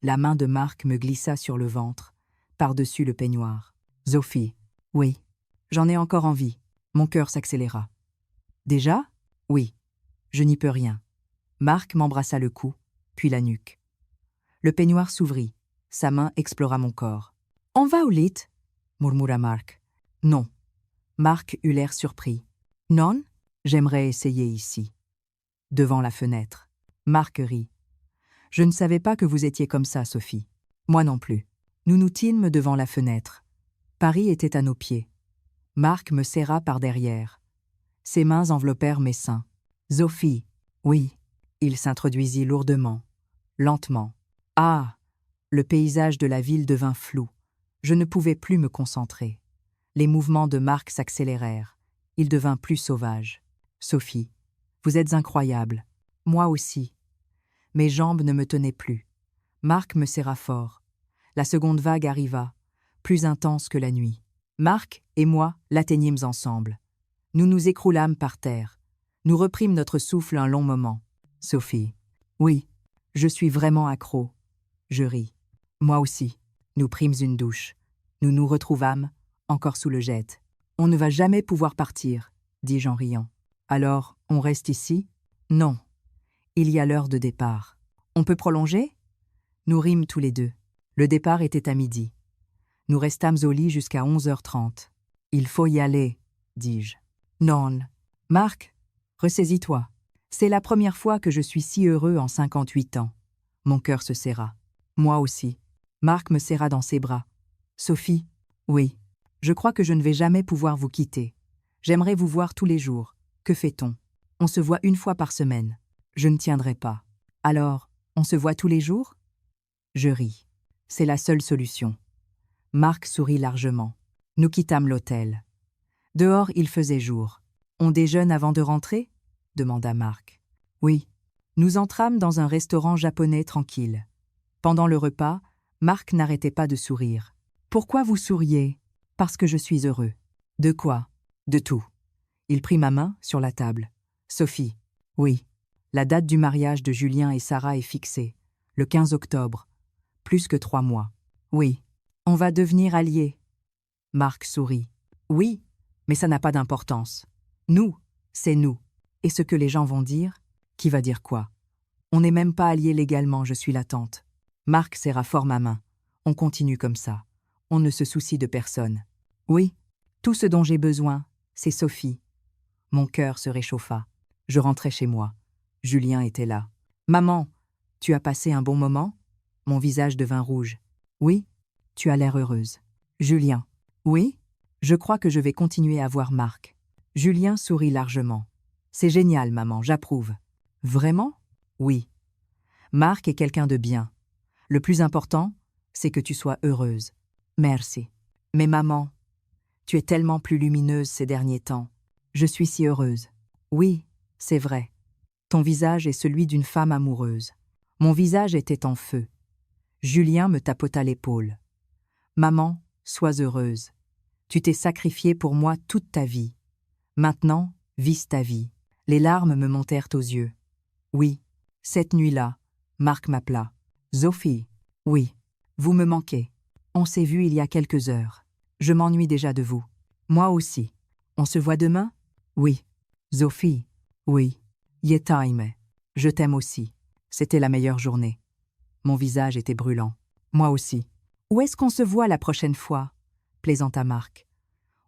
La main de Marc me glissa sur le ventre, par-dessus le peignoir. « Sophie. »« Oui. J'en ai encore envie. » Mon cœur s'accéléra. « Déjà ? » ?»« Oui. Je n'y peux rien. » Marc m'embrassa le cou, puis la nuque. Le peignoir s'ouvrit. Sa main explora mon corps. « On va au lit ?» murmura Marc. « Non. » Marc eut l'air surpris. « Non ? J'aimerais essayer ici. » Devant la fenêtre. Marc rit. « Je ne savais pas que vous étiez comme ça, Sophie. » Moi non plus. Nous nous tînmes devant la fenêtre. Paris était à nos pieds. Marc me serra par derrière. Ses mains enveloppèrent mes seins. « Sophie. » « Oui. » Il s'introduisit lourdement, lentement. Ah ! Le paysage de la ville devint flou. Je ne pouvais plus me concentrer. Les mouvements de Marc s'accélérèrent. Il devint plus sauvage. « Sophie, vous êtes incroyable. Moi aussi. » Mes jambes ne me tenaient plus. Marc me serra fort. La seconde vague arriva, plus intense que la nuit. Marc et moi l'atteignîmes ensemble. Nous nous écroulâmes par terre. Nous reprîmes notre souffle un long moment. « Sophie. »« Oui, je suis vraiment accro. » Je ris. « Moi aussi. » Nous prîmes une douche. Nous nous retrouvâmes, encore sous le jet. « On ne va jamais pouvoir partir, » dis-je en riant. « Alors, on reste ici ?»« Non. Il y a l'heure de départ. »« On peut prolonger ?» Nous rîmes tous les deux. Le départ était à midi. Nous restâmes au lit jusqu'à 11h30. « Il faut y aller, » dis-je. « Non. »« Marc, ressaisis-toi. C'est la première fois que je suis si heureux en 58 ans. » Mon cœur se serra. Moi aussi. Marc me serra dans ses bras. « Sophie, oui. Je crois que je ne vais jamais pouvoir vous quitter. J'aimerais vous voir tous les jours. Que fait-on ? On se voit 1 fois par semaine. Je ne tiendrai pas. Alors, on se voit tous les jours ? Je ris. C'est la seule solution. Marc sourit largement. Nous quittâmes l'hôtel. Dehors, il faisait jour. On déjeune avant de rentrer ? Demanda Marc. Oui. Nous entrâmes dans un restaurant japonais tranquille. Pendant le repas, Marc n'arrêtait pas de sourire. Pourquoi vous souriez ? Parce que je suis heureux. De quoi ? De tout. Il prit ma main sur la table. Sophie. Oui. La date du mariage de Julien et Sarah est fixée. Le 15 octobre. Plus que 3 mois. Oui. On va devenir alliés. Marc sourit. Oui, mais ça n'a pas d'importance. Nous, c'est nous. Et ce que les gens vont dire ? Qui va dire quoi ? On n'est même pas alliés légalement, je suis la tante. Marc serra fort ma main. On continue comme ça. On ne se soucie de personne. Oui, tout ce dont j'ai besoin, c'est Sophie. Mon cœur se réchauffa. Je rentrai chez moi. Julien était là. Maman, tu as passé un bon moment ? Mon visage devint rouge. Oui, tu as l'air heureuse. Julien. Oui, je crois que je vais continuer à voir Marc. Julien sourit largement. C'est génial, maman, j'approuve. Vraiment ? Oui. Marc est quelqu'un de bien. Le plus important, c'est que tu sois heureuse. Merci. Mais maman, tu es tellement plus lumineuse ces derniers temps. Je suis si heureuse. Oui, c'est vrai. Ton visage est celui d'une femme amoureuse. Mon visage était en feu. Julien me tapota l'épaule. Maman, sois heureuse. Tu t'es sacrifiée pour moi toute ta vie. Maintenant, vis ta vie. Les larmes me montèrent aux yeux. Oui, cette nuit-là, Marc m'appela. Sophie. Oui, vous me manquez. On s'est vu il y a quelques heures. Je m'ennuie déjà de vous. Moi aussi. On se voit demain ? Oui. Sophie. Oui. Yetaime. Je t'aime aussi. C'était la meilleure journée. Mon visage était brûlant. Moi aussi. Où est-ce qu'on se voit la prochaine fois ? Plaisanta Marc.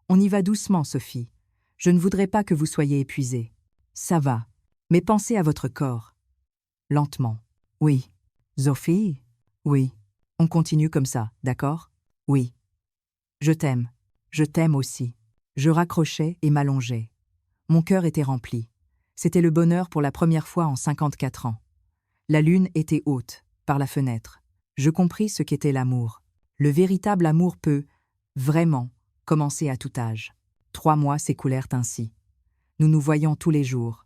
On y va doucement, Sophie. Je ne voudrais pas que vous soyez épuisée. Ça va. Mais pensez à votre corps. Lentement. Oui. Sophie ? Oui. On continue comme ça, d'accord? Oui. Je t'aime. Je t'aime aussi. Je raccrochais et m'allongeais. Mon cœur était rempli. C'était le bonheur pour la première fois en 54 ans. La lune était haute, par la fenêtre. Je compris ce qu'était l'amour. Le véritable amour peut, vraiment, commencer à tout âge. 3 mois s'écoulèrent ainsi. Nous nous voyions tous les jours.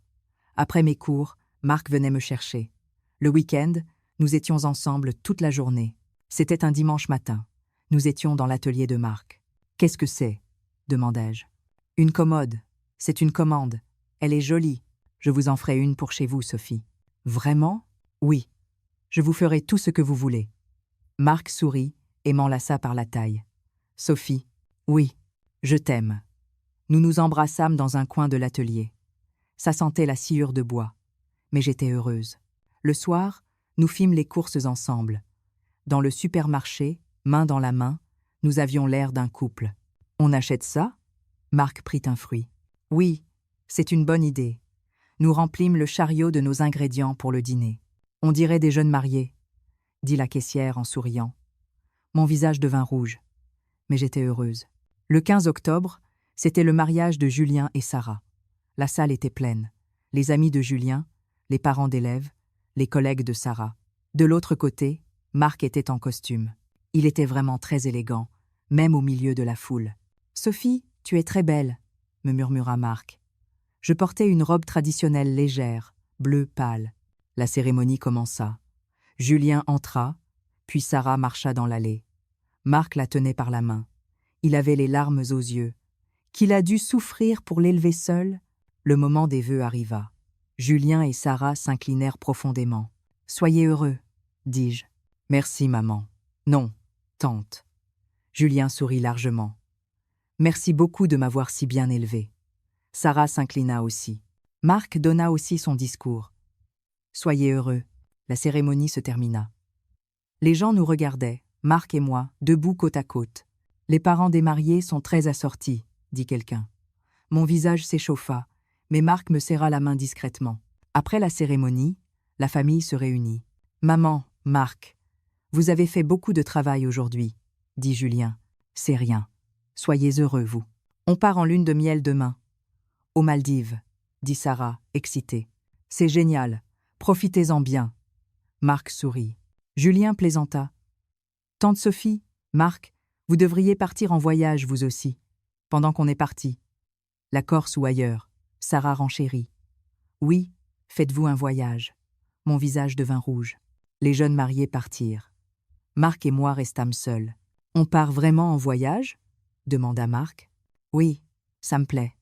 Après mes cours, Marc venait me chercher. Le week-end, nous étions ensemble toute la journée. C'était un dimanche matin. Nous étions dans l'atelier de Marc. « Qu'est-ce que c'est » demandai-je. « Une commode. C'est une commande. Elle est jolie. Je vous en ferai une pour chez vous, Sophie. »« Vraiment ? » ?»« Oui. Je vous ferai tout ce que vous voulez. » Marc sourit et m'enlaça par la taille. « Sophie, oui, je t'aime. » Nous nous embrassâmes dans un coin de l'atelier. Ça sentait la sciure de bois. Mais j'étais heureuse. Le soir, nous fîmes les courses ensemble. Dans le supermarché, main dans la main, nous avions l'air d'un couple. « On achète ça ?» Marc prit un fruit. « Oui, c'est une bonne idée. » Nous remplîmes le chariot de nos ingrédients pour le dîner. « On dirait des jeunes mariés », dit la caissière en souriant. Mon visage devint rouge, mais j'étais heureuse. Le 15 octobre, c'était le mariage de Julien et Sarah. La salle était pleine. Les amis de Julien, les parents d'élèves, les collègues de Sarah. De l'autre côté, Marc était en costume. Il était vraiment très élégant, même au milieu de la foule. « Sophie, tu es très belle », me murmura Marc. Je portais une robe traditionnelle légère, bleu pâle. La cérémonie commença. Julien entra, puis Sarah marcha dans l'allée. Marc la tenait par la main. Il avait les larmes aux yeux. Qu'il a dû souffrir pour l'élever seul. Le moment des vœux arriva. Julien et Sarah s'inclinèrent profondément. « Soyez heureux, dis-je. »« Merci, maman. »« Non, tante. » Julien sourit largement. « Merci beaucoup de m'avoir si bien élevé. » Sarah s'inclina aussi. Marc donna aussi son discours. « Soyez heureux. » La cérémonie se termina. Les gens nous regardaient, Marc et moi, debout côte à côte. « Les parents des mariés sont très assortis, » dit quelqu'un. Mon visage s'échauffa, mais Marc me serra la main discrètement. Après la cérémonie, la famille se réunit. « Maman, Marc, vous avez fait beaucoup de travail aujourd'hui, » dit Julien. « C'est rien. Soyez heureux, vous. On part en lune de miel demain. »« Aux Maldives, » dit Sarah, excitée. « C'est génial. Profitez-en bien. » Marc sourit. Julien plaisanta. « Tante Sophie, Marc, vous devriez partir en voyage, vous aussi, pendant qu'on est parti. La Corse ou ailleurs. » Sarah renchérit. « Oui, faites-vous un voyage. » Mon visage devint rouge. Les jeunes mariés partirent. Marc et moi restâmes seuls. « On part vraiment en voyage ?» demanda Marc. « Oui, ça me plaît.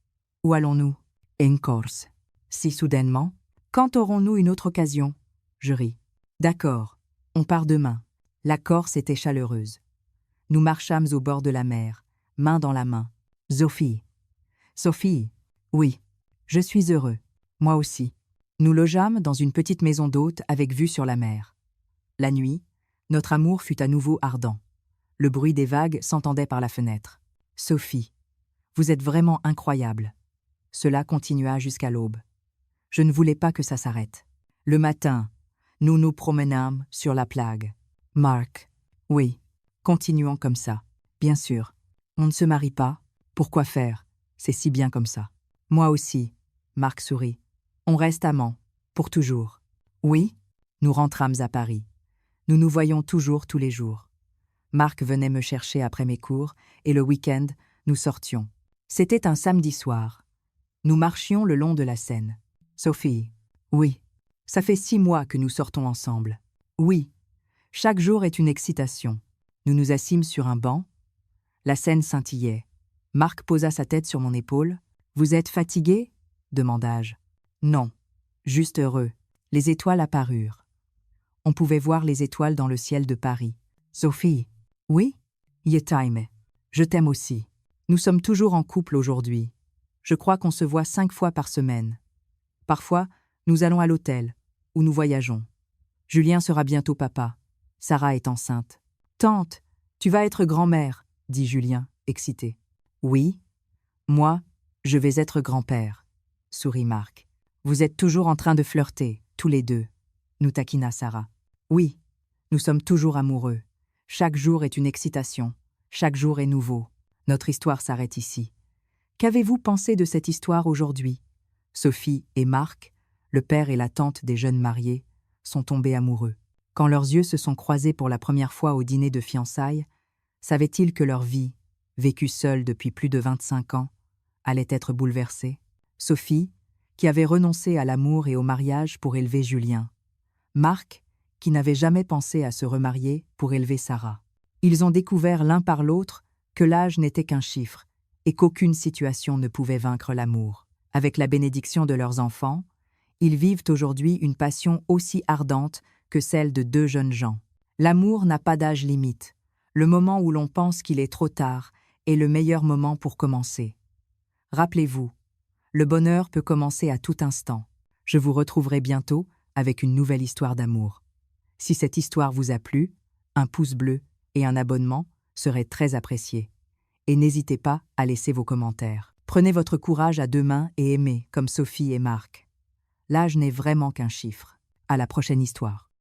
Où allons-nous ?»« En Corse. » Si soudainement. « Quand aurons-nous une autre occasion ?» Je ris. « D'accord, on part demain. » La Corse était chaleureuse. Nous marchâmes au bord de la mer, main dans la main. « Sophie. »« Sophie. » « Oui, je suis heureux. Moi aussi. » Nous logeâmes dans une petite maison d'hôte avec vue sur la mer. La nuit, notre amour fut à nouveau ardent. Le bruit des vagues s'entendait par la fenêtre. « Sophie, vous êtes vraiment incroyable. » Cela continua jusqu'à l'aube. Je ne voulais pas que ça s'arrête. Le matin, nous nous promenâmes sur la plage. Marc. Oui, continuons comme ça. Bien sûr. On ne se marie pas. Pourquoi faire? C'est si bien comme ça. Moi aussi. Marc sourit. On reste amants. Pour toujours. Oui. Nous rentrâmes à Paris. Nous nous voyions toujours tous les jours. Marc venait me chercher après mes cours et le week-end, nous sortions. C'était un samedi soir. Nous marchions le long de la Seine. Sophie. Oui. Ça fait 6 mois que nous sortons ensemble. Oui. Chaque jour est une excitation. Nous nous assîmes sur un banc. La Seine scintillait. Marc posa sa tête sur mon épaule. « Vous êtes fatigué ?» demanda-je. « Non. Juste heureux. » Les étoiles apparurent. On pouvait voir les étoiles dans le ciel de Paris. « Sophie. »« Oui. »« Je t'aime. Je t'aime aussi. Nous sommes toujours en couple aujourd'hui. Je crois qu'on se voit 5 fois par semaine. Parfois, nous allons à l'hôtel, où nous voyageons. Julien sera bientôt papa. Sarah est enceinte. « Tante, tu vas être grand-mère, » dit Julien, excité. « Oui. Moi, je vais être grand-père, » sourit Marc. « Vous êtes toujours en train de flirter, tous les deux, » nous taquina Sarah. « Oui, nous sommes toujours amoureux, Chaque jour est une excitation. Chaque jour est nouveau. Notre histoire s'arrête ici. Qu'avez-vous pensé de cette histoire aujourd'hui? Sophie et Marc, le père et la tante des jeunes mariés, sont tombés amoureux. Quand leurs yeux se sont croisés pour la première fois au dîner de fiançailles, savaient-ils que leur vie, vécue seule depuis plus de 25 ans, allait être bouleversée? Sophie, qui avait renoncé à l'amour et au mariage pour élever Julien. Marc, qui n'avait jamais pensé à se remarier pour élever Sarah. Ils ont découvert l'un par l'autre que l'âge n'était qu'un chiffre et qu'aucune situation ne pouvait vaincre l'amour. Avec la bénédiction de leurs enfants, ils vivent aujourd'hui une passion aussi ardente que celle de deux jeunes gens. L'amour n'a pas d'âge limite. Le moment où l'on pense qu'il est trop tard est le meilleur moment pour commencer. Rappelez-vous, le bonheur peut commencer à tout instant. Je vous retrouverai bientôt avec une nouvelle histoire d'amour. Si cette histoire vous a plu, un pouce bleu et un abonnement seraient très appréciés. Et n'hésitez pas à laisser vos commentaires. Prenez votre courage à deux mains et aimez comme Sophie et Marc. L'âge n'est vraiment qu'un chiffre. À la prochaine histoire.